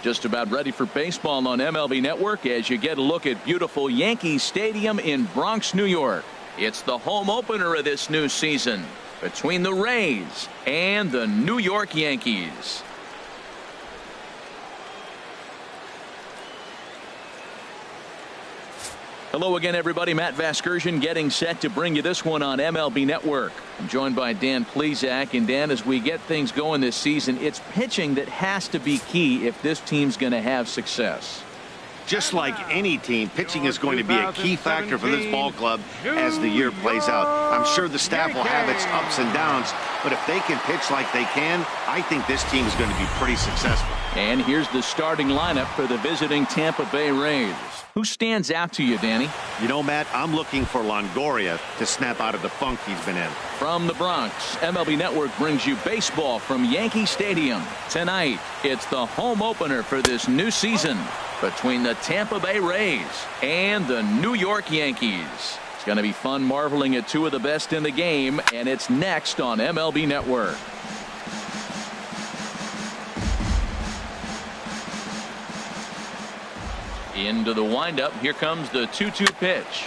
Just about ready for baseball on MLB Network as you get a look at beautiful Yankee Stadium in Bronx, New York. It's the home opener of this new season between the Rays and the New York Yankees. Hello again, everybody. Matt Vasgersian getting set to bring you this one on MLB Network. I'm joined by Dan Plesac. And Dan, as we get things going this season, it's pitching that has to be key if this team's going to have success. Just like any team, pitching is going to be a key factor for this ball club as the year plays out. I'm sure the staff will have its ups and downs, but if they can pitch like they can, I think this team is going to be pretty successful. And here's the starting lineup for the visiting Tampa Bay Rays. Who stands out to you, Danny? You know, Matt, I'm looking for Longoria to snap out of the funk he's been in. From the Bronx, MLB Network brings you baseball from Yankee Stadium. Tonight, it's the home opener for this new season between the Tampa Bay Rays and the New York Yankees. It's going to be fun marveling at two of the best in the game, and it's next on MLB Network. Into the windup. Here comes the 2-2 pitch.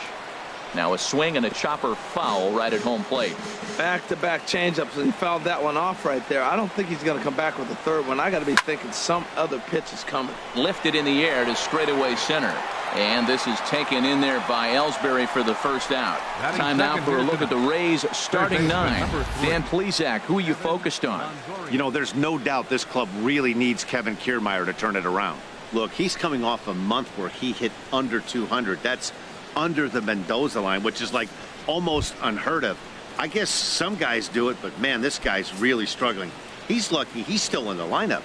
Now a swing and a chopper foul right at home plate. Back-to-back changeups, and he fouled that one off right there. I don't think he's going to come back with a third one. I got to be thinking some other pitch is coming. Lifted in the air to straightaway center. And this is taken in there by Ellsbury for the first out. Time now for a look at the Rays starting nine. Dan Plesac, who are you focused on? You know, there's no doubt this club really needs Kevin Kiermaier to turn it around. Look, he's coming off a month where he hit under 200. That's under the Mendoza line, which is like almost unheard of. I guess some guys do it, but man, this guy's really struggling. He's lucky he's still in the lineup.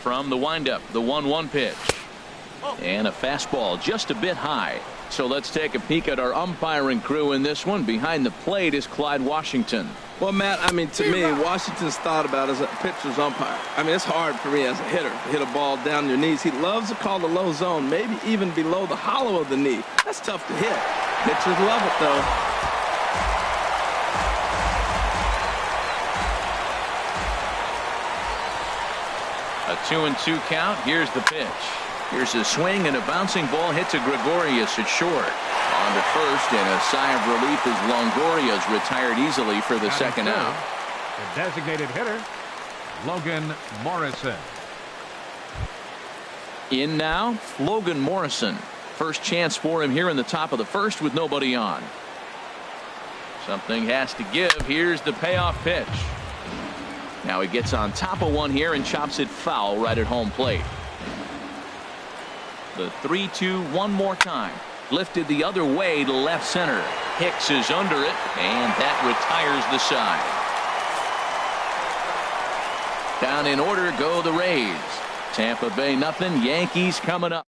From the windup, the 1-1 pitch. And a fastball just a bit high. So let's take a peek at our umpiring crew in this one. Behind the plate is Clyde Washington. Well, Matt, I mean, to me, Washington's thought about as a pitcher's umpire. I mean, it's hard for me as a hitter to hit a ball down your knees. He loves to call the low zone, maybe even below the hollow of the knee. That's tough to hit. Pitchers love it, though. A 2-2 count. Here's the pitch. Here's a swing and a bouncing ball hit to Gregorius at short. On to first, and a sigh of relief as Longoria's retired easily for the second out. The designated hitter, Logan Morrison. In now, Logan Morrison. First chance for him here in the top of the first with nobody on. Something has to give. Here's the payoff pitch. Now he gets on top of one here and chops it foul right at home plate. The 3-2 one more time. Lifted the other way to left center. Hicks is under it, and that retires the side. Down in order go the Rays. Tampa Bay nothing. Yankees coming up.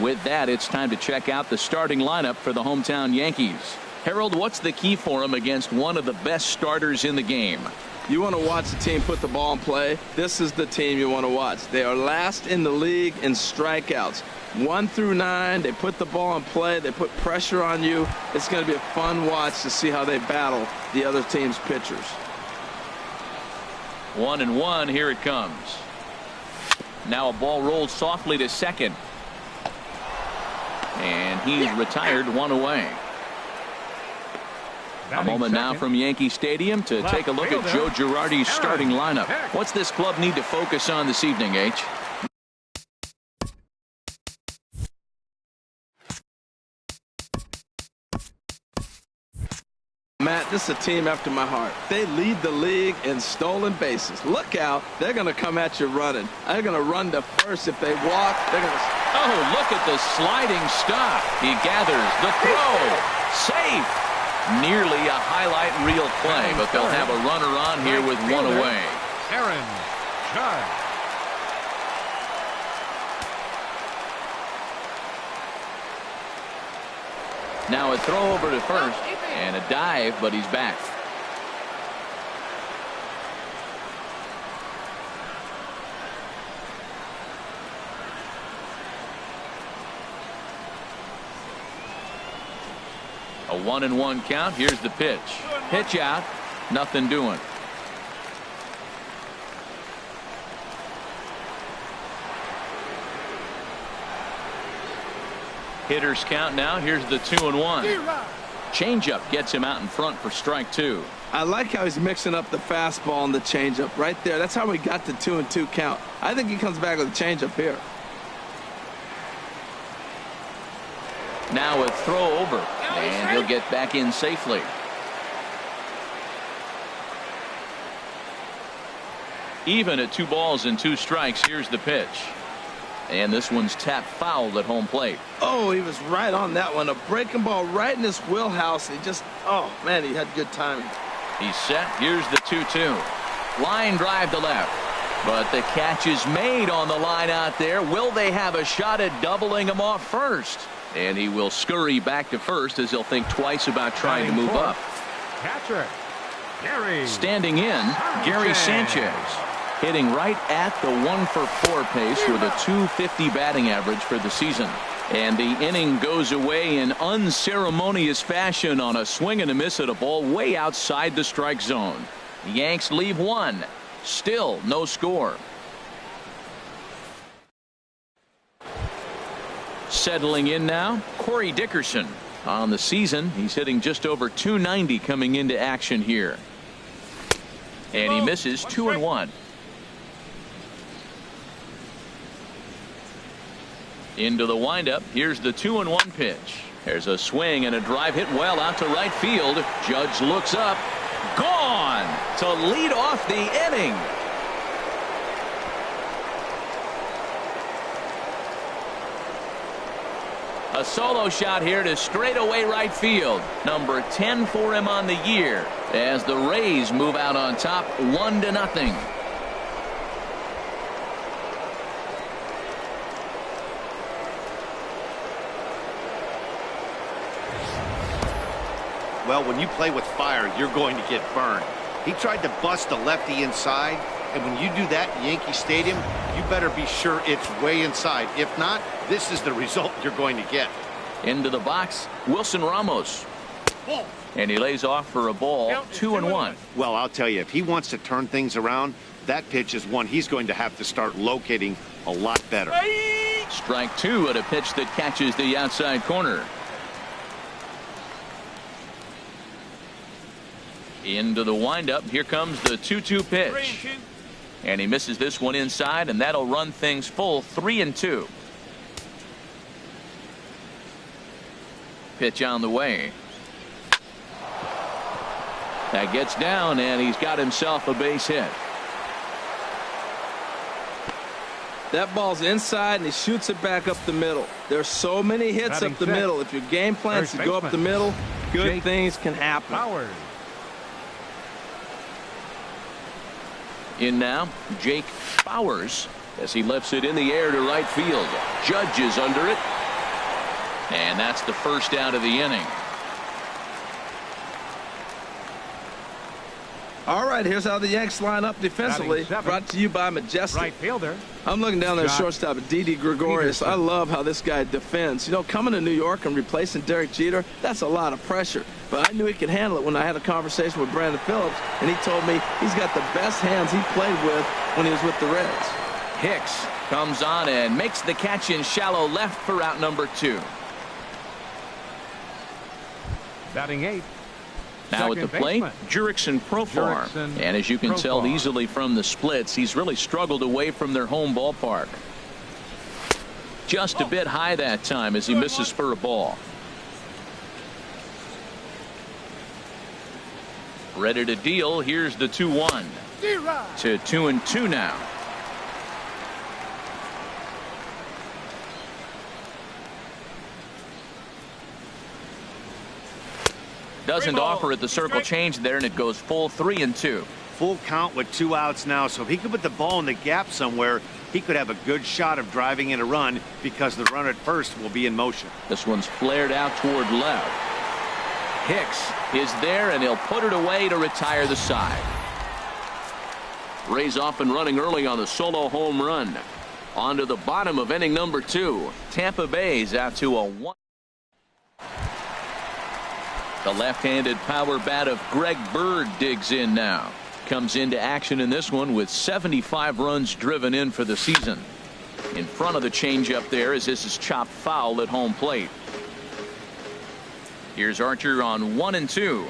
With that, it's time to check out the starting lineup for the hometown Yankees. Harold, what's the key for them against one of the best starters in the game? You want to watch the team put the ball in play. This is the team you want to watch. They are last in the league in strikeouts. 1 through 9, they put the ball in play. They put pressure on you. It's going to be a fun watch to see how they battle the other team's pitchers. 1-1. Here it comes. Now a ball rolled softly to second. And he's retired, one away. A moment now from Yankee Stadium to take a look at Joe Girardi's starting lineup. What's this club need to focus on this evening, H? Matt, this is a team after my heart. They lead the league in stolen bases. Look out. They're going to come at you running. They're going to run to first. If they walk, they're going to... Oh, look at the sliding stop. He gathers the throw. Safe. Nearly a highlight reel play, but they'll have a runner on here with one away. Aaron Judge. Now a throw over to first and a dive, but he's back. A 1-1 count. Here's the pitch. Pitch out. Nothing doing. Hitters count now. Here's the 2-1. Changeup gets him out in front for strike 2. I like how he's mixing up the fastball and the changeup right there. That's how we got the 2-2 count. I think he comes back with a changeup here. Now a throw over, and he'll get back in safely. Even at 2 balls and 2 strikes. Here's the pitch. And this one's tapped foul at home plate. Oh, he was right on that one. A breaking ball right in his wheelhouse. He just, oh, man, he had good timing. He's set. Here's the 2-2. Line drive to left. But the catch is made on the line out there. Will they have a shot at doubling him off first? And he will scurry back to first as he'll think twice about trying to move up. Catcher, Gary. Standing in, Gary Sanchez. Hitting right at the 1-for-4 pace with a .250 batting average for the season. And the inning goes away in unceremonious fashion on a swing and a miss at a ball way outside the strike zone. The Yanks leave 1. Still no score. Settling in now, Corey Dickerson. On the season, he's hitting just over .290 coming into action here. And he misses 2-1. Into the windup. Here's the 2-1 pitch. There's a swing and a drive hit well out to right field. Judge looks up. Gone to lead off the inning. A solo shot here to straightaway right field. Number 10 for him on the year as the Rays move out on top 1-0. Well, when you play with fire, you're going to get burned. He tried to bust a lefty inside, and when you do that in Yankee Stadium, you better be sure it's way inside. If not, this is the result you're going to get. Into the box, Wilson Ramos. And he lays off for a ball, 2-1. Well, I'll tell you, if he wants to turn things around, that pitch is one he's going to have to start locating a lot better. Strike 2 at a pitch that catches the outside corner. Into the windup. Here comes the 2-2 pitch. And he misses this one inside, and that'll run things full 3-2. Pitch on the way. That gets down, and he's got himself a base hit. That ball's inside, and he shoots it back up the middle. There's so many hits up the middle. If your game plan is to go up the middle, good things can happen. Powers. In now, Jake Bauers as he lifts it in the air to right field. Judge is under it. And that's the first out of the inning. All right, here's how the Yanks line up defensively. Brought to you by Majestic. Right fielder. I'm looking down there at shortstop at Didi Gregorius. I love how this guy defends. You know, coming to New York and replacing Derek Jeter, that's a lot of pressure. But I knew he could handle it when I had a conversation with Brandon Phillips, and he told me he's got the best hands he played with when he was with the Reds. Hicks comes on and makes the catch in shallow left for out number 2. Batting 8. Now at the plate, Jurickson Profar. And as you can tell easily from the splits, he's really struggled away from their home ballpark. Just a bit high that time as he misses for a ball. Ready to deal. Here's the 2-1 to 2-2 now. Doesn't offer at the circle change there, and it goes full 3-2. Full count with 2 outs now, so if he could put the ball in the gap somewhere, he could have a good shot of driving in a run because the runner at first will be in motion. This one's flared out toward left. Hicks is there, and he'll put it away to retire the side. Rays off and running early on the solo home run. On to the bottom of inning number 2. Tampa Bay's out to a 1. The left-handed power bat of Greg Bird digs in now. Comes into action in this one with 75 runs driven in for the season. In front of the changeup there as this is chopped foul at home plate. Here's Archer on 1-2.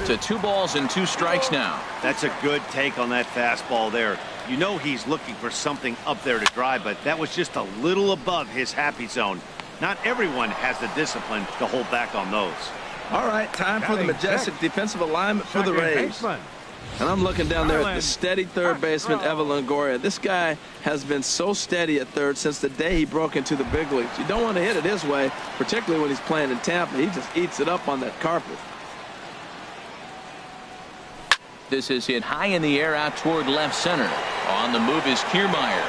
To 2 balls and 2 strikes now. That's a good take on that fastball there. You know he's looking for something up there to drive, but that was just a little above his happy zone. Not everyone has the discipline to hold back on those. All right, time for the majestic defensive alignment for the Rays. And I'm looking down there at the steady third baseman, Evan Longoria. This guy has been so steady at third since the day he broke into the big leagues. You don't want to hit it his way, particularly when he's playing in Tampa. He just eats it up on that carpet. This is hit high in the air out toward left center. On the move is Kiermaier.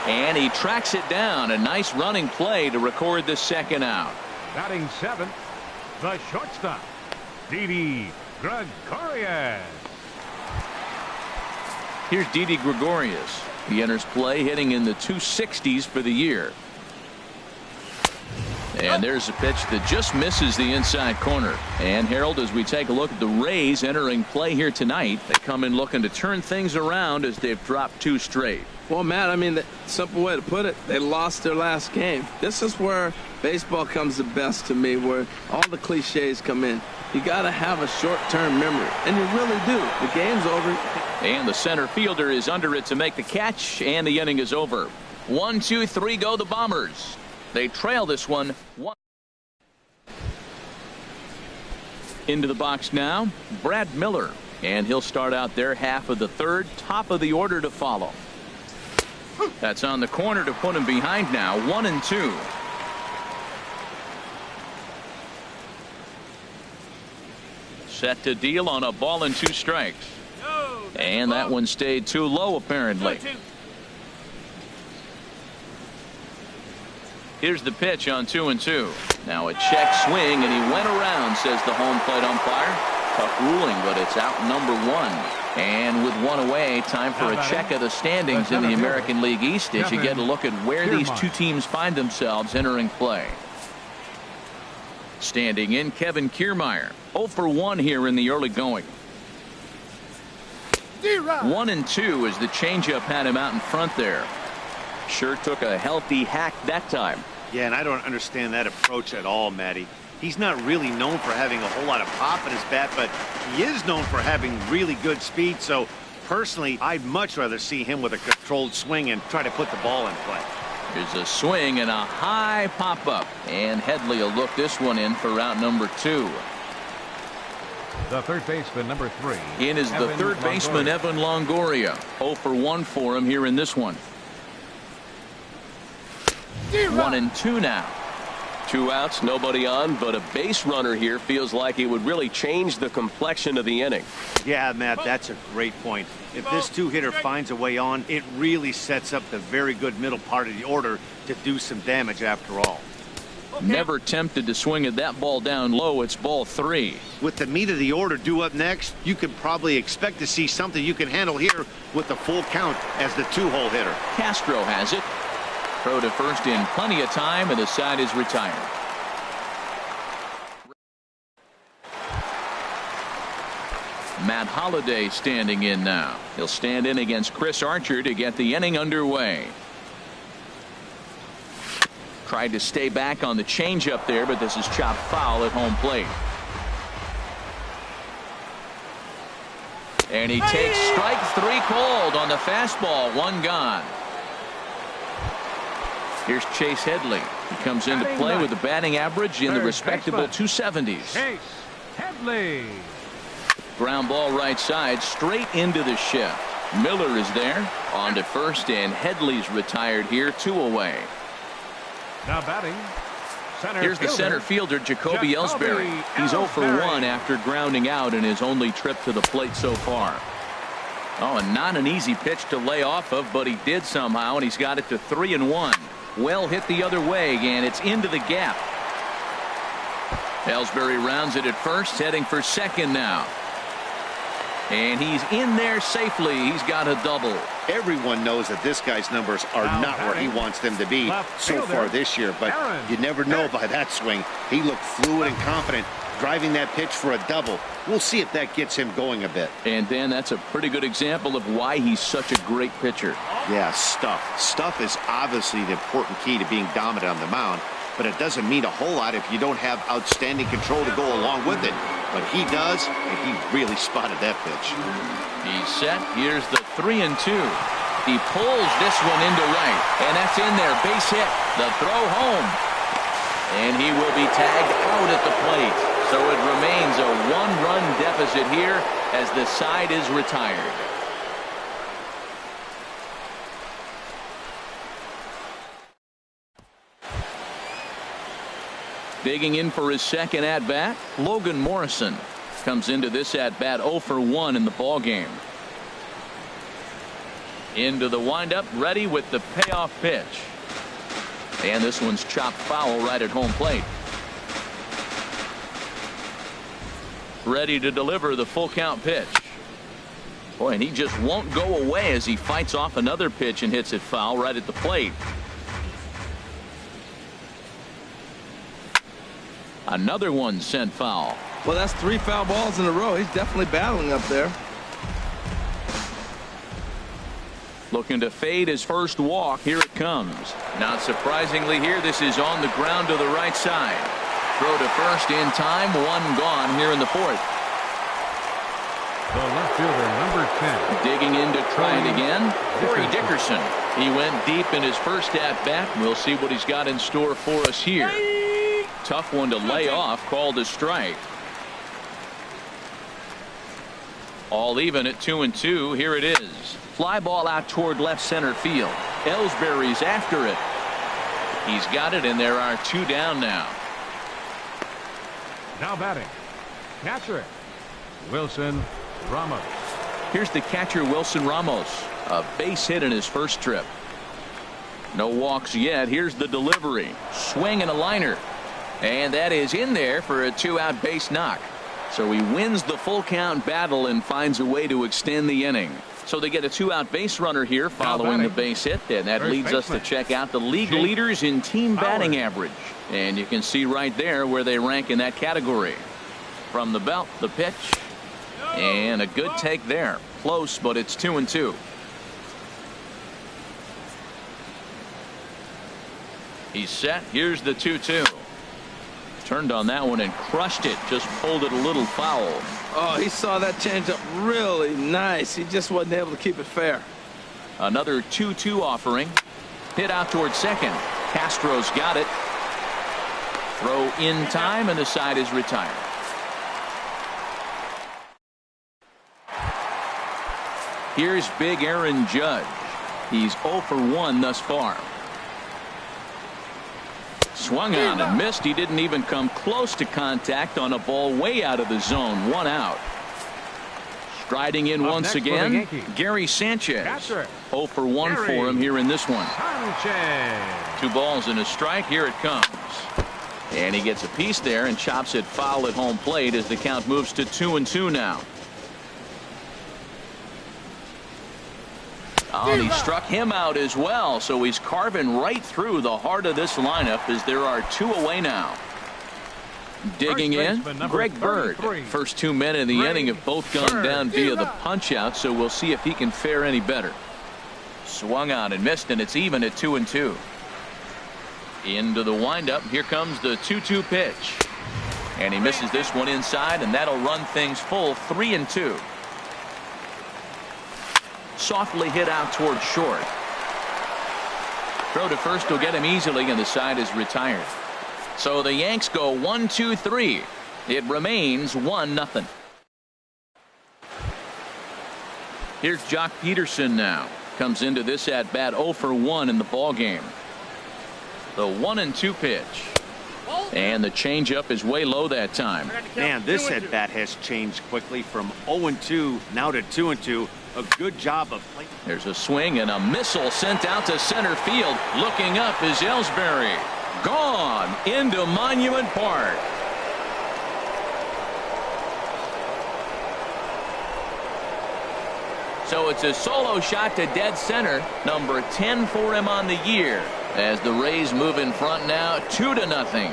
And he tracks it down. A nice running play to record the second out. Batting 7th, the shortstop, Didi Gregorius. Here's Didi Gregorius. He enters play hitting in the 260s for the year. And there's a pitch that just misses the inside corner. And Harold, as we take a look at the Rays entering play here tonight, they come in looking to turn things around as they've dropped 2 straight. Well, Matt, I mean, the simple way to put it, they lost their last game. This is where baseball comes the best to me, where all the cliches come in. You got to have a short-term memory, and you really do. The game's over. And the center fielder is under it to make the catch, and the inning is over. 1, 2, 3 go the Bombers. They trail this one. Into the box now, Brad Miller. And he'll start out there half of the third, top of the order to follow. That's on the corner to put him behind now, 1-2. Set to deal on a ball and 2 strikes. And that one stayed too low apparently. Here's the pitch on 2-2. Now a check swing, and he went around, says the home plate umpire. Tough ruling, but it's out number 1. And with 1 away, time for a check of the standings in the American League East as you get a look at where these 2 teams find themselves entering play. Standing in, Kevin Kiermaier. 0 for 1 here in the early going. 1-2 as the changeup had him out in front there. Sure took a healthy hack that time. Yeah, and I don't understand that approach at all, Matty. He's not really known for having a whole lot of pop in his bat, but he is known for having really good speed. So personally, I'd much rather see him with a controlled swing and try to put the ball in play. There's a swing and a high pop up, and Headley will look this one in for route number 2. The third baseman, number 3. In is the third baseman, Evan Longoria. 0 for 1 for him here in this one. 1-2 now. 2 outs, nobody on, but a base runner here feels like it would really change the complexion of the inning. Yeah, Matt, that's a great point. If this 2-hitter finds a way on, it really sets up the very good middle part of the order to do some damage after all. Never tempted to swing at that ball down low. It's ball 3. With the meat of the order due up next, you can probably expect to see something you can handle here with the full count as the 2-hole hitter. Castro has it. Throw to first in plenty of time, and the side is retired. Matt Holliday standing in now. He'll stand in against Chris Archer to get the inning underway. Tried to stay back on the changeup there, but this is chopped foul at home plate. And he takes strike 3 called on the fastball. 1 gone. Here's Chase Headley. He comes into play with a batting average in the respectable 270s. Chase Headley. Ground ball right side, straight into the shift. Miller is there on to first, and Headley's retired here, 2 away. Now batting, here's the center fielder, Jacoby Ellsbury. He's 0 for 1 after grounding out in his only trip to the plate so far. Oh, and not an easy pitch to lay off of, but he did somehow, and he's got it to 3-1. Well hit the other way, and it's into the gap. Ellsbury rounds it at first, heading for second now. And he's in there safely. He's got a double. Everyone knows that this guy's numbers are not where he wants them to be so far this year, but you never know by that swing. He looked fluid and confident, driving that pitch for a double. We'll see if that gets him going a bit. And Dan, that's a pretty good example of why he's such a great pitcher. Yeah, stuff. Stuff is obviously the important key to being dominant on the mound, but it doesn't mean a whole lot if you don't have outstanding control to go along with it. But he does, and he really spotted that pitch. He's set. Here's the 3-2. He pulls this one into right, and that's in there. Base hit. The throw home. And he will be tagged out at the plate. So it remains a one-run deficit here as the side is retired. Digging in for his second at-bat, Logan Morrison comes into this at-bat 0 for 1 in the ballgame. Into the windup, ready with the payoff pitch. And this one's chopped foul right at home plate. Ready to deliver the full count pitch. Boy, and he just won't go away as he fights off another pitch and hits it foul right at the plate. Another one sent foul. Well, that's 3 foul balls in a row. He's definitely battling up there. Looking to fade his first walk. Here it comes. Not surprisingly here, this is on the ground to the right side. Throw to first in time. One gone here in the fourth. The left fielder, number 10. Digging in to try it again. Corey Dickerson. He went deep in his first at-bat. We'll see what he's got in store for us here. Tough one to lay off. Called a strike. All even at 2-2. Here it is. Fly ball out toward left center field. Ellsbury's after it. He's got it, and there are 2 down now. Now batting, catcher Wilson Ramos. Here's the catcher, Wilson Ramos. A base hit in his first trip. No walks yet. Here's the delivery. Swing and a liner. And that is in there for a 2-out base knock. So he wins the full count battle and finds a way to extend the inning. So they get a 2-out base runner here following the base hit, and that leads us to check out the league leaders in team batting average. And you can see right there where they rank in that category. From the belt, the pitch, and a good take there. Close, but it's 2-2. He's set. Here's the 2-2. Turned on that one and crushed it. Just pulled it a little foul. Oh, he saw that changeup really nice. He just wasn't able to keep it fair. Another 2-2 offering. Hit out towards second. Castro's got it. Throw in time, and the side is retired. Here's big Aaron Judge. He's 0 for 1 thus far. Swung on and missed. He didn't even come close to contact on a ball way out of the zone. 1 out. Striding in once again, Gary Sanchez. 0 for 1 for him here in this one. 2 balls and a strike. Here it comes. And he gets a piece there and chops it foul at home plate as the count moves to 2-2 now. Oh, and he struck him out as well, so he's carving right through the heart of this lineup as there are 2 away now. Digging in, Greg Bird. First 2 men in the inning have both gone down via the punch out, so we'll see if he can fare any better. Swung on and missed, and it's even at 2-2. Into the windup. Here comes the 2-2 pitch. And he misses this one inside, and that'll run things full. 3-2. Softly hit out towards short. Throw to first will get him easily, and the side is retired. So the Yanks go 1-2-3. It remains 1-0. Here's Jock Peterson now. Comes into this at bat 0 for 1 in the ball game. The 1-2 pitch. And the changeup is way low that time. Man, this at bat has changed quickly from 0-2 now to 2-2. A good job of playing. There's a swing and a missile sent out to center field. Looking up is Ellsbury. Gone into Monument Park. So it's a solo shot to dead center. Number 10 for him on the year. As the Rays move in front now 2-0.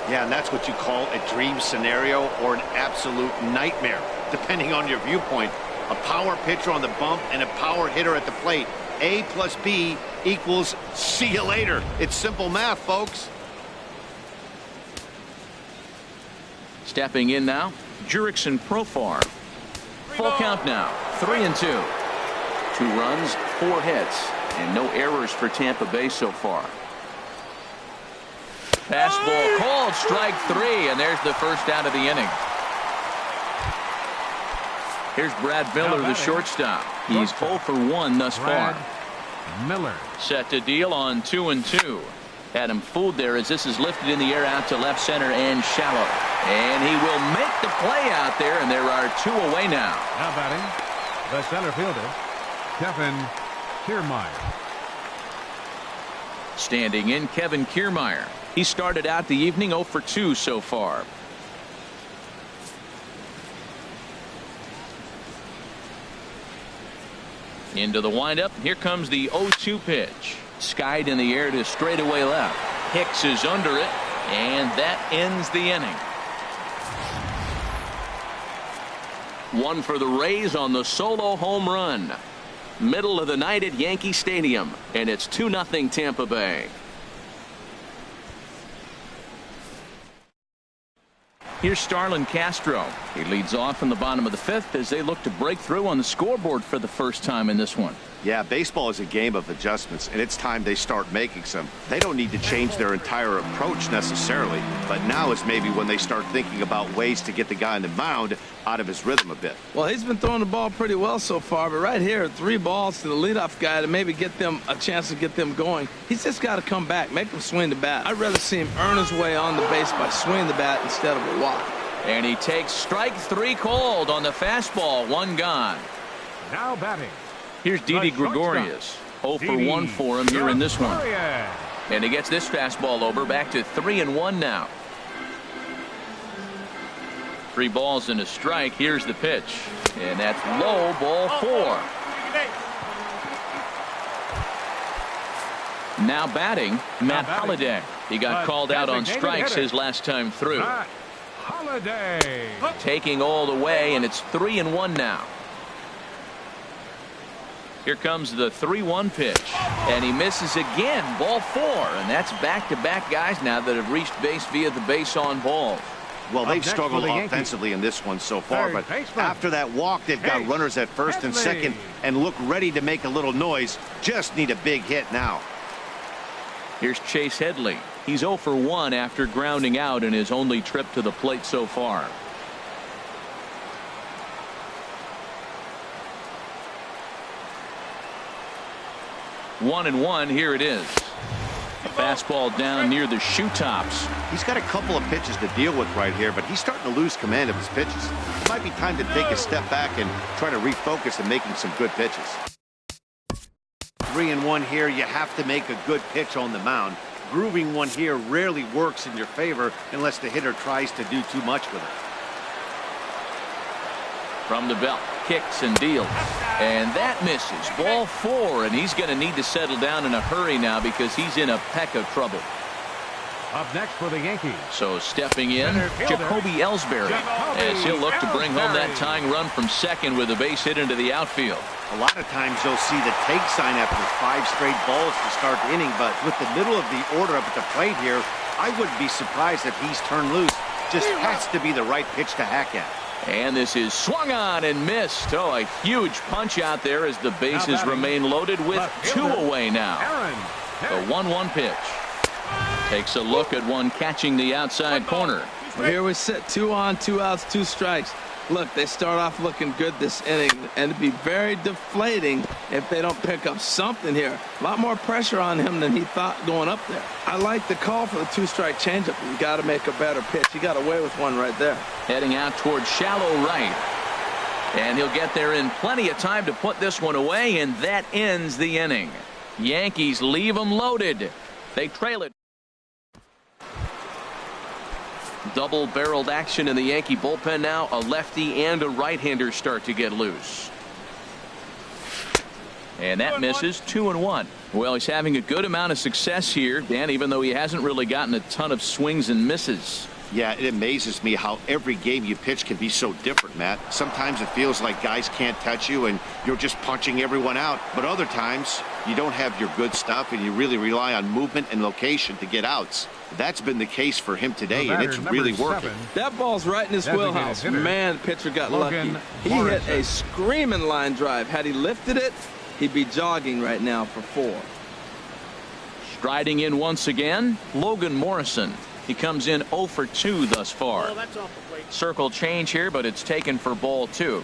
Yeah, and that's what you call a dream scenario or an absolute nightmare, depending on your viewpoint. A power pitcher on the bump and a power hitter at the plate. A plus B equals see you later. It's simple math, folks. Stepping in now, Jurickson Profar. Full count now, 3-2. 2 runs, 4 hits, and no errors for Tampa Bay so far. Fastball called, strike 3, and there's the first out of the inning. Here's Brad Miller, the shortstop. He's 0 for 1 thus far. Miller. Set to deal on 2-2. Had him fooled there as this is lifted in the air out to left center and shallow. And he will make the play out there, and there are 2 away now. Now batting, the center fielder, Kevin Kiermaier. Standing in, Kevin Kiermaier. He started out the evening 0 for 2 so far. Into the windup. Here comes the 0-2 pitch. Skied in the air to straightaway left. Hicks is under it, and that ends the inning. 1 for the Rays on the solo home run. Middle of the night at Yankee Stadium, and it's 2-0 Tampa Bay. Here's Starlin Castro. He leads off in the bottom of the 5th as they look to break through on the scoreboard for the first time in this one. Yeah, baseball is a game of adjustments, and it's time they start making some. They don't need to change their entire approach necessarily, but now is maybe when they start thinking about ways to get the guy on the mound out of his rhythm a bit. Well, he's been throwing the ball pretty well so far, but right here, 3 balls to the leadoff guy to maybe get them a chance to get them going. He's just got to come back, make him swing the bat. I'd rather see him earn his way on the base by swinging the bat instead of a walk. And he takes strike 3 called on the fastball. 1 gone. Now batting. Here's Didi Gregorius. 0 for 1 for him here in this one. And he gets this fastball over, back to 3-1 now. 3 balls and a strike. Here's the pitch. And that's low, ball 4. Now batting, Matt Holliday. He got called out on strikes his last time through. Holliday. Taking all the way, and it's 3-1 now. Here comes the 3-1 pitch, and he misses again. Ball 4, and that's back-to-back guys now that have reached base via the base on balls. Well, they've struggled offensively in this one so far, but after that walk, they've got runners at first and second and look ready to make a little noise. Just need a big hit now. Here's Chase Headley. He's 0 for 1 after grounding out in his only trip to the plate so far. One and 1. Here it is. A fastball down near the shoe tops. He's got a couple of pitches to deal with right here, but he's starting to lose command of his pitches. It might be time to take a step back and try to refocus and making some good pitches. 3-1 here. You have to make a good pitch on the mound. Grooving one here rarely works in your favor unless the hitter tries to do too much with it. From the belt, kicks and deals, and that misses. Ball 4, and he's going to need to settle down in a hurry now because he's in a peck of trouble. Up next for the Yankees. So stepping in, Jacoby Ellsbury, as he'll look to bring home that tying run from second with a base hit into the outfield. A lot of times you'll see the take sign after 5 straight balls to start the inning, but with the middle of the order up at the plate here, I wouldn't be surprised if he's turned loose. Just has to be the right pitch to hack at. And this is swung on and missed. Oh, a huge punch out there as the bases remain loaded with 2 away now. The 1-1 pitch. Takes a look at one catching the outside corner. Well, here we sit, 2 on, 2 outs, 2 strikes. Look, they start off looking good this inning, and it'd be very deflating if they don't pick up something here. A lot more pressure on him than he thought going up there. I like the call for the 2-strike changeup. You got to make a better pitch. He got away with one right there. Heading out towards shallow right. And he'll get there in plenty of time to put this one away, and that ends the inning. Yankees leave them loaded. They trail it. Double-barreled action in the Yankee bullpen now. A lefty and a right-hander start to get loose. And that misses 2-1. Well, he's having a good amount of success here, Dan, even though he hasn't really gotten a ton of swings and misses. Yeah, it amazes me how every game you pitch can be so different, Matt. Sometimes it feels like guys can't touch you and you're just punching everyone out. But other times you don't have your good stuff and you really rely on movement and location to get outs. That's been the case for him today, and it's really working. That ball's right in his wheelhouse. Man, the pitcher got lucky. He hit a screaming line drive. Had he lifted it, he'd be jogging right now for 4. Striding in once again, Logan Morrison. He comes in 0 for 2 thus far. Circle change here, but it's taken for ball 2.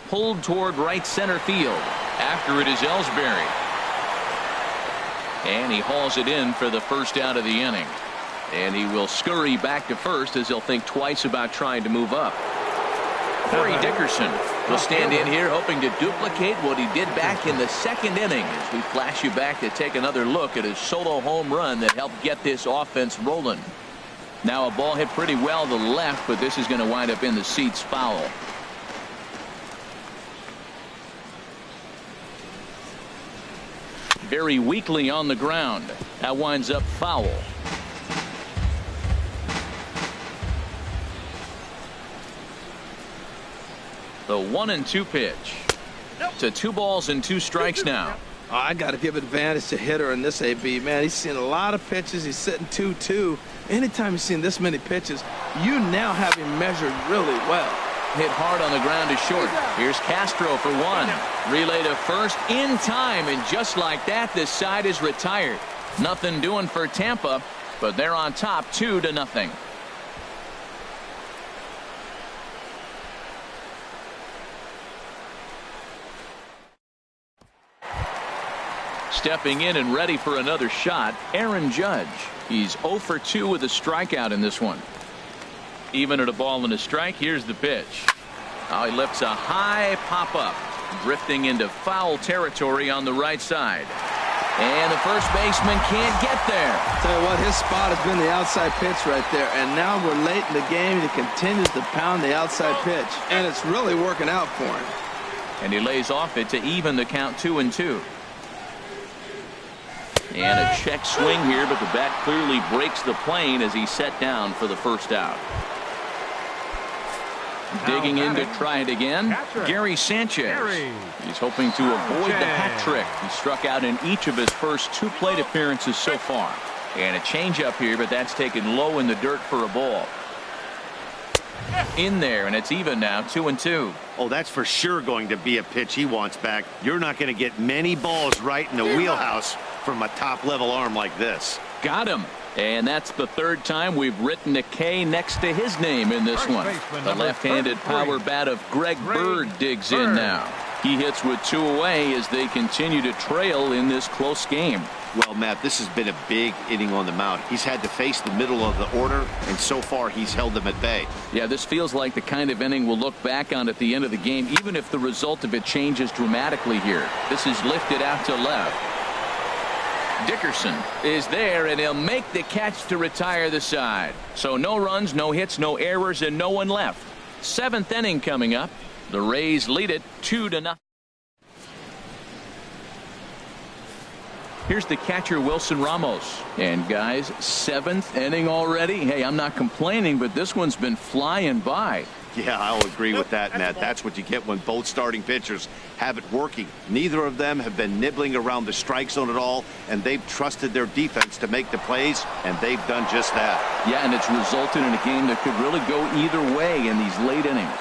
Pulled toward right center field. After it is Ellsbury. And he hauls it in for the first out of the inning. And he will scurry back to first as he'll think twice about trying to move up. Corey Dickerson will stand in here hoping to duplicate what he did back in the second inning as we flash you back to take another look at his solo home run that helped get this offense rolling. Now a ball hit pretty well to the left, but this is going to wind up in the seats foul. Very weakly on the ground. That winds up foul. The 1-2 pitch. To 2 balls and 2 strikes now. Oh, I got to give advantage to hitter in this AB. Man, he's seen a lot of pitches. He's sitting 2-2. Anytime you've seen this many pitches, you now have him measured really well. Hit hard on the ground to short. Here's Castro for 1. Relay to first in time, and just like that, this side is retired. Nothing doing for Tampa, but they're on top 2-0. Stepping in and ready for another shot, Aaron Judge. He's 0 for 2 with a strikeout in this one. Even at a ball and a strike, here's the pitch. He lifts a high pop-up, drifting into foul territory on the right side. And the first baseman can't get there. Tell you what, his spot has been the outside pitch right there. And now we're late in the game, and he continues to pound the outside pitch. And it's really working out for him. And he lays off it to even the count 2-2. And a check swing here, but the bat clearly breaks the plane as he's set down for the first out. Digging in to try it again, Gary Sanchez. He's hoping to avoid the hat trick. He struck out in each of his first 2 plate appearances so far. And a changeup here, but that's taken low in the dirt for a ball. In there, and it's even now, 2-2. Oh, that's for sure going to be a pitch he wants back. You're not going to get many balls right in the wheelhouse from a top-level arm like this. Got him. And that's the 3rd time we've written a K next to his name in this one. The left-handed power bat of Greg Bird digs in now. He hits with 2 away as they continue to trail in this close game. Well, Matt, this has been a big inning on the mound. He's had to face the middle of the order, and so far he's held them at bay. Yeah, this feels like the kind of inning we'll look back on at the end of the game, even if the result of it changes dramatically here. This is lifted out to left. Dickerson is there, and he'll make the catch to retire the side. So no runs, no hits, no errors, and no one left. 7th inning coming up. The Rays lead it 2-0. Here's the catcher, Wilson Ramos. And guys, 7th inning already. Hey, I'm not complaining, but this one's been flying by. Yeah, I'll agree with that, Matt. That's what you get when both starting pitchers have it working. Neither of them have been nibbling around the strike zone at all, and they've trusted their defense to make the plays, and they've done just that. Yeah, and it's resulted in a game that could really go either way in these late innings.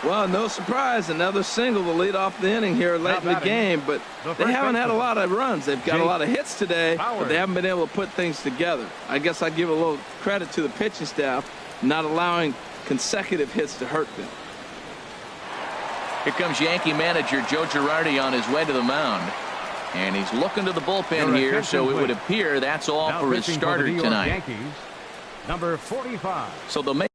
Well, no surprise, another single to lead off the inning here late in the game, but they haven't had a lot of runs. They've got a lot of hits today, but they haven't been able to put things together. I guess I give a little credit to the pitching staff, not allowing consecutive hits to hurt them. Here comes Yankee manager Joe Girardi on his way to the mound. And he's looking to the bullpen here, so it would appear that's all for his starter tonight. Yankees, number 45. So the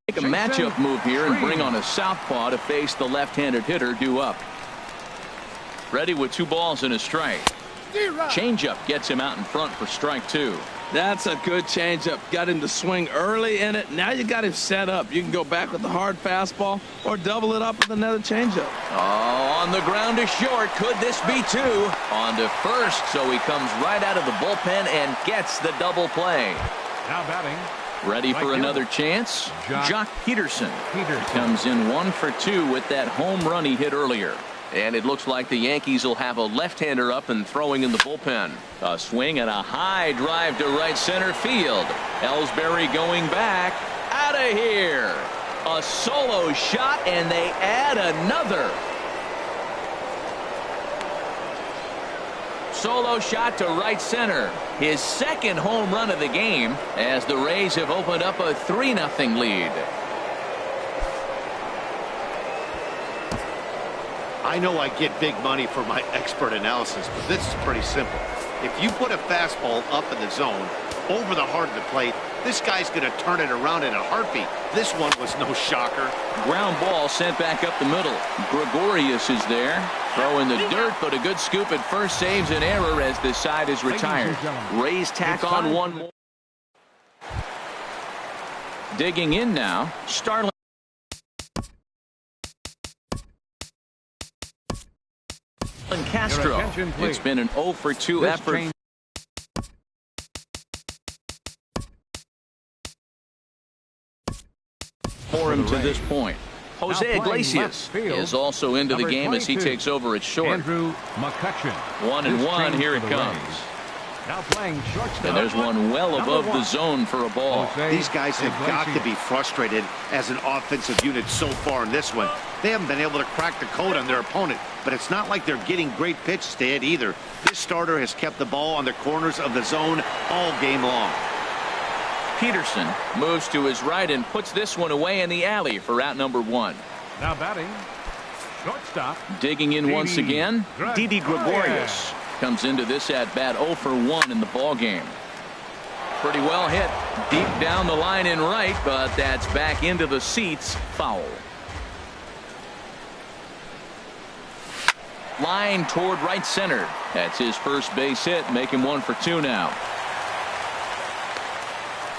Make a matchup move here and bring on a southpaw to face the left-handed hitter due up. Ready with 2 balls and a strike. Changeup gets him out in front for strike 2. That's a good changeup. Got him to swing early in it. Now you got him set up. You can go back with the hard fastball or double it up with another changeup. Oh, on the ground to short. Could this be 2? On to first, so he comes right out of the bullpen and gets the double play. Now batting. Ready for another chance? Joc Pederson comes in 1 for 2 with that home run he hit earlier. And it looks like the Yankees will have a left-hander up and throwing in the bullpen. A swing and a high drive to right center field. Ellsbury going back. Out of here. A solo shot, and they add another. Solo shot to right center. His second home run of the game as the Rays have opened up a 3-0 lead. I know I get big money for my expert analysis, but this is pretty simple. If you put a fastball up in the zone, over the heart of the plate, this guy's going to turn it around in a heartbeat. This one was no shocker. Ground ball sent back up the middle. Gregorius is there. Throw in the dirt, but a good scoop at first saves an error as the side is retired. Rays tack on 1 more. Digging in now, Starlin. Castro. It's been an 0 for 2 effort for him to this point. Jose Iglesias is also into the game as he takes over at short. Andrew McCutchen. 1-1. Here it comes. Now playing shortstop. And there's one well above the zone for a ball. These guys have got to be frustrated as an offensive unit so far in this one. They haven't been able to crack the code on their opponent, but it's not like they're getting great pitches to hit either. This starter has kept the ball on the corners of the zone all game long. Pederson moves to his right and puts this one away in the alley for out number 1. Now batting, shortstop. Digging in once again, Didi Gregorius comes into this at bat 0 for 1 in the ball game. Pretty well hit deep down the line in right, but that's back into the seats. Foul. Line toward right center. That's his first base hit, making 1 for 2 now.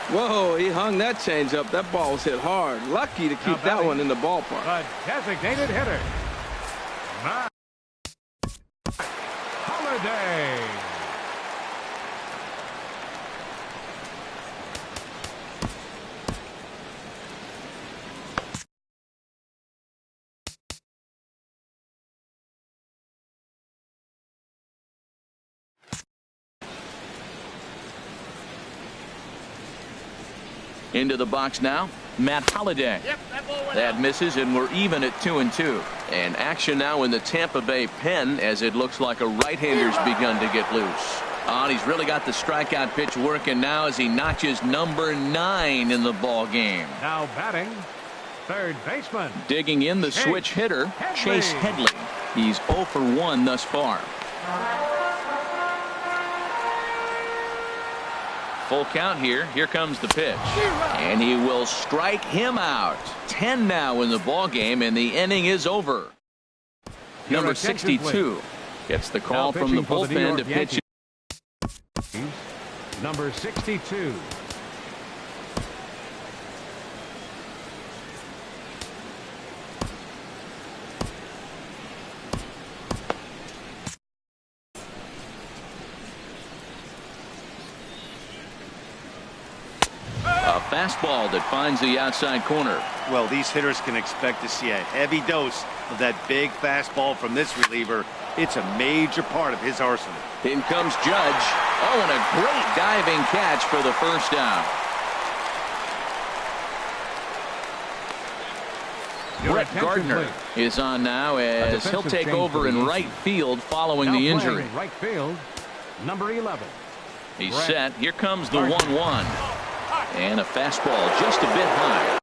Whoa, he hung that changeup. That ball was hit hard. Lucky to keep that one in the ballpark. A designated hitter, Matt Holliday. Into the box now, Matt Holliday. That misses, and we're even at 2-2. And action now in the Tampa Bay pen as it looks like a right-hander's begun to get loose. And he's really got the strikeout pitch working now as he notches number 9 in the ball game. Now batting, third baseman. Digging in the switch hitter, Chase Headley. He's 0 for 1 thus far. Full count here. Here comes the pitch. And he will strike him out. 10 now in the ball game, and the inning is over. Number 62 gets the call from the bullpen to pitch. Number 62. A fastball that finds the outside corner. Well, these hitters can expect to see a heavy dose of that big fastball from this reliever. It's a major part of his arsenal. In comes Judge. Oh, and a great diving catch for the first down. Brett Gardner is on now as he'll take over in right field following the injury. Right field, number 11. He's set. Here comes the 1-1. And a fastball just a bit high.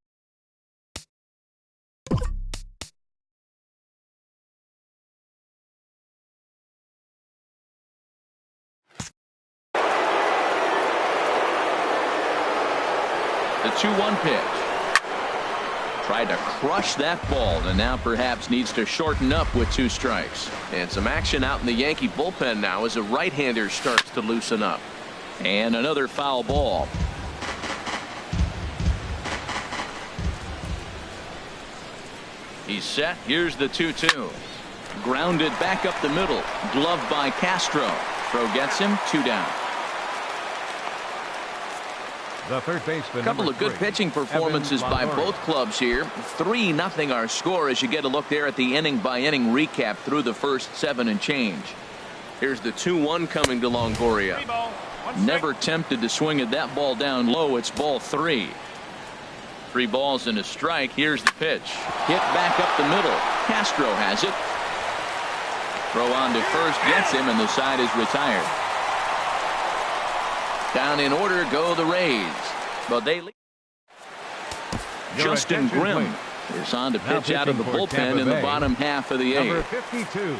The 2-1 pitch. Tried to crush that ball and now perhaps needs to shorten up with 2 strikes. And some action out in the Yankee bullpen now as a right-hander starts to loosen up. And another foul ball. He's set. Here's the 2-2. Grounded back up the middle. Gloved by Castro. Throw gets him. 2 down. The third baseman. A couple of good pitching performances by both clubs here. 3-0 our score as you get a look there at the inning-by-inning recap through the first 7 and change. Here's the 2-1 coming to Longoria. Never tempted to swing at that ball down low. It's ball 3. 3 balls and a strike. Here's the pitch. Hit back up the middle. Castro has it. Throw on to first gets him, and the side is retired. Down in order go the Rays. But they lead. Justin Grimm is on to pitch out of the bullpen in the bottom half of the 8th. Number 52,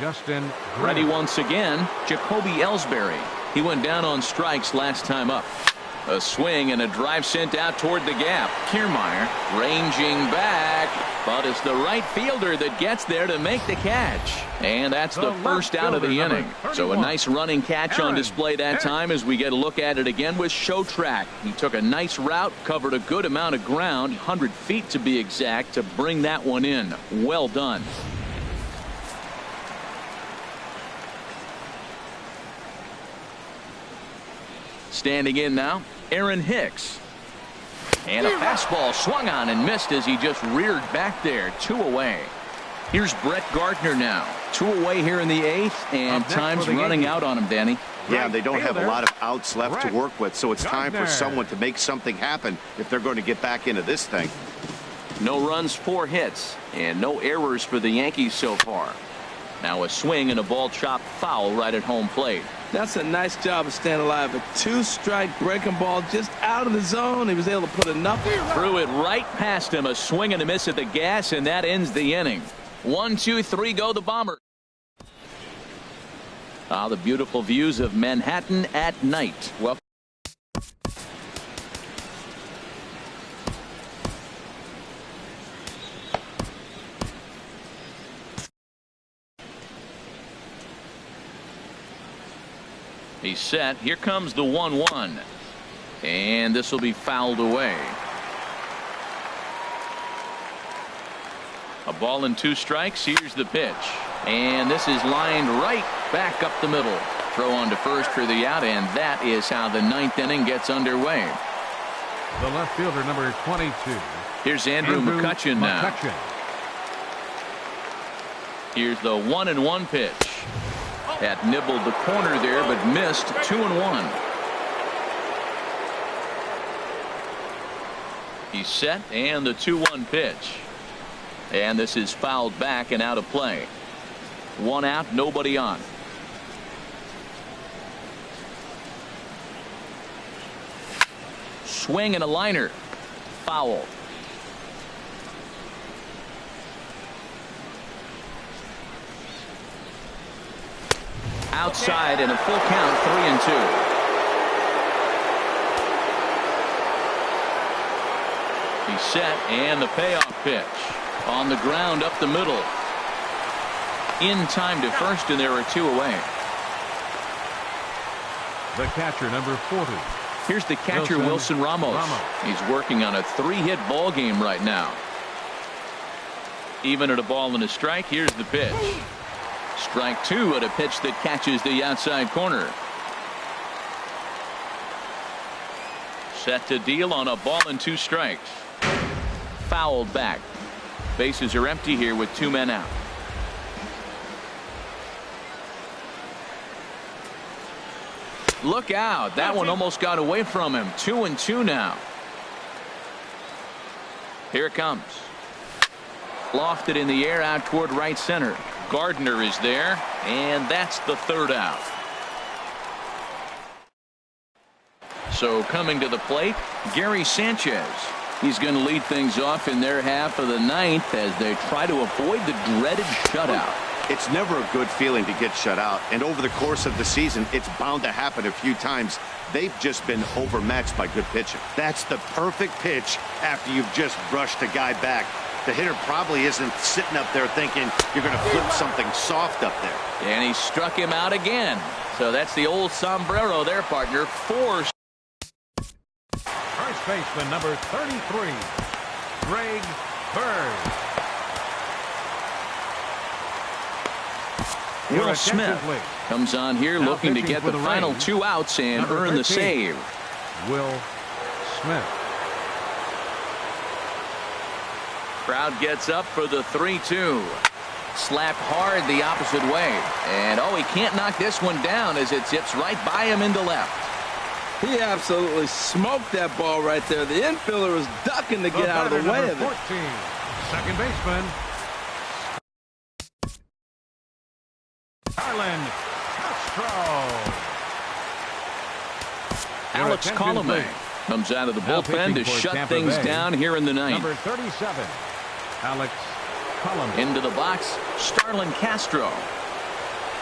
Justin Grimm. Ready once again, Jacoby Ellsbury. He went down on strikes last time up. A swing and a drive sent out toward the gap. Kiermaier ranging back, but it's the right fielder that gets there to make the catch. And that's the first out of the inning. So a nice running catch on display that time as we get a look at it again with Shotrack. He took a nice route, covered a good amount of ground, 100 feet to be exact, to bring that one in. Well done. Standing in now, Aaron Hicks. And a fastball swung on and missed as he just reared back there. 2 away. Here's Brett Gardner now. 2 away here in the 8th, and time's running out on him, Danny. Yeah, they don't have a lot of outs left to work with, so it's time for someone to make something happen if they're going to get back into this thing. No runs, 4 hits, and no errors for the Yankees so far. Now a swing and a ball chopped foul right at home plate. That's a nice job of staying alive. A 2-strike breaking ball just out of the zone. He was able to put enough. Threw it right past him. A swing and a miss at the gas, and that ends the inning. 1, 2, 3 go the Bombers. The beautiful views of Manhattan at night. Well, he's set. Here comes the 1-1. And this will be fouled away. A ball and 2 strikes. Here's the pitch. And this is lined right back up the middle. Throw on to first for the out, and that is how the 9th inning gets underway. The left fielder, number 22. Here's Andrew McCutchen now. Here's the 1-1 pitch. That nibbled the corner there, but missed. 2-1. He's set, and the 2-1 pitch. And this is fouled back and out of play. 1 out, nobody on. Swing and a liner. Foul. Outside and a full count, 3-2. He's set, and the payoff pitch. On the ground up the middle. In time to first, and there are 2 away. The catcher, number 40. Here's the catcher, Wilson Ramos. He's working on a 3-hit ball game right now. Even at a ball and a strike, here's the pitch. Strike 2 at a pitch that catches the outside corner. Set to deal on a ball and 2 strikes. Fouled back. Bases are empty here with 2 men out. Look out. That one almost got away from him. 2-2 now. Here it comes. Lofted in the air out toward right center. Gardner is there, and that's the 3rd out. So coming to the plate, Gary Sanchez. He's going to lead things off in their half of the 9th as they try to avoid the dreaded shutout. It's never a good feeling to get shut out, and over the course of the season, it's bound to happen a few times. They've just been overmatched by good pitching. That's the perfect pitch after you've just brushed a guy back. The hitter probably isn't sitting up there thinking you're going to flip something soft up there. And he struck him out again. So that's the old sombrero there, partner. 4. First baseman number 33, Greg Bird. Will Smith comes on here Now looking to pitching get for the the final Rays, 2 outs and number earn the 13, save. Will Smith. Crowd gets up for the 3-2. Slapped hard the opposite way. And, oh, he can't knock this one down as it zips right by him into left. He absolutely smoked that ball right there. The infielder was ducking to get out of the way of it. 14, second baseman, Starlin Castro. Alex attention, Colomé please. comes out of the Now bullpen to pitching for shut Tampa things Bay, down here in the ninth. Number 37, Alex Colomé. Into the box, Starlin Castro.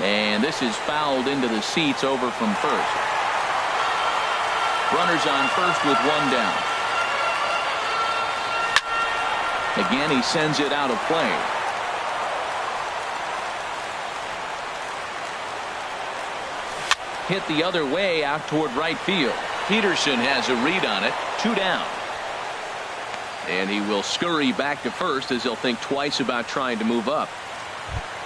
And this is fouled into the seats over from first. Runners on first with 1 down. Again, he sends it out of play. Hit the other way out toward right field. Peterson has a read on it. 2 down. And he will scurry back to first as he'll think twice about trying to move up.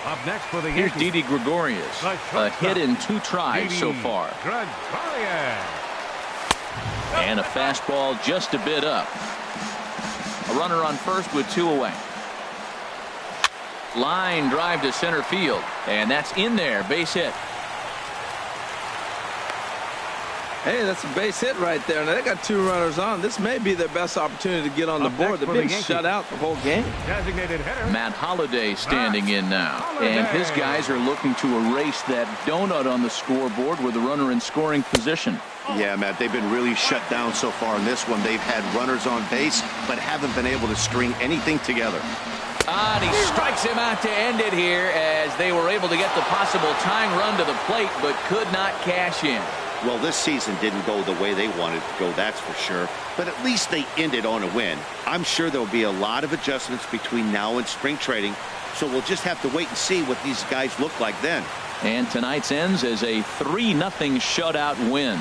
Up next for the Here's Yankees, Didi Gregorius. the A hit in 2 tries so Didi far. Gregorius. And a fastball just a bit up. A runner on first with 2 away. Line drive to center field. And that's in there. Base hit. Hey, that's a base hit right there. Now they got 2 runners on. This may be their best opportunity to get on the Up board. next They've for the been Yankees, shut out the whole game. designated hitter, Matt Holliday standing in now. Holliday. And his guys are looking to erase that donut on the scoreboard with a runner in scoring position. Yeah, Matt, they've been really shut down so far in this one. They've had runners on base, but haven't been able to string anything together. And he strikes him out to end it here as they were able to get the possible tying run to the plate but could not cash in. Well, this season didn't go the way they wanted it to go, that's for sure. But at least they ended on a win. I'm sure there'll be a lot of adjustments between now and spring trading, so we'll just have to wait and see what these guys look like then. And tonight's ends as a 3-0 shutout win.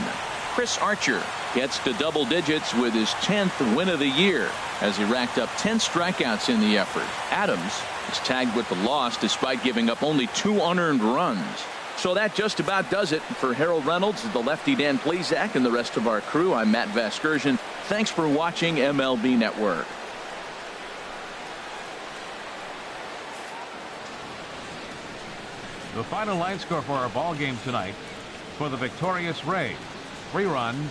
Chris Archer gets to double digits with his 10th win of the year as he racked up 10 strikeouts in the effort. Adams is tagged with the loss despite giving up only 2 unearned runs. So that just about does it for Harold Reynolds, the lefty Dan Plesac, and the rest of our crew. I'm Matt Vasgersian. Thanks for watching MLB Network. The final line score for our ball game tonight: for the victorious Rays, 3 runs,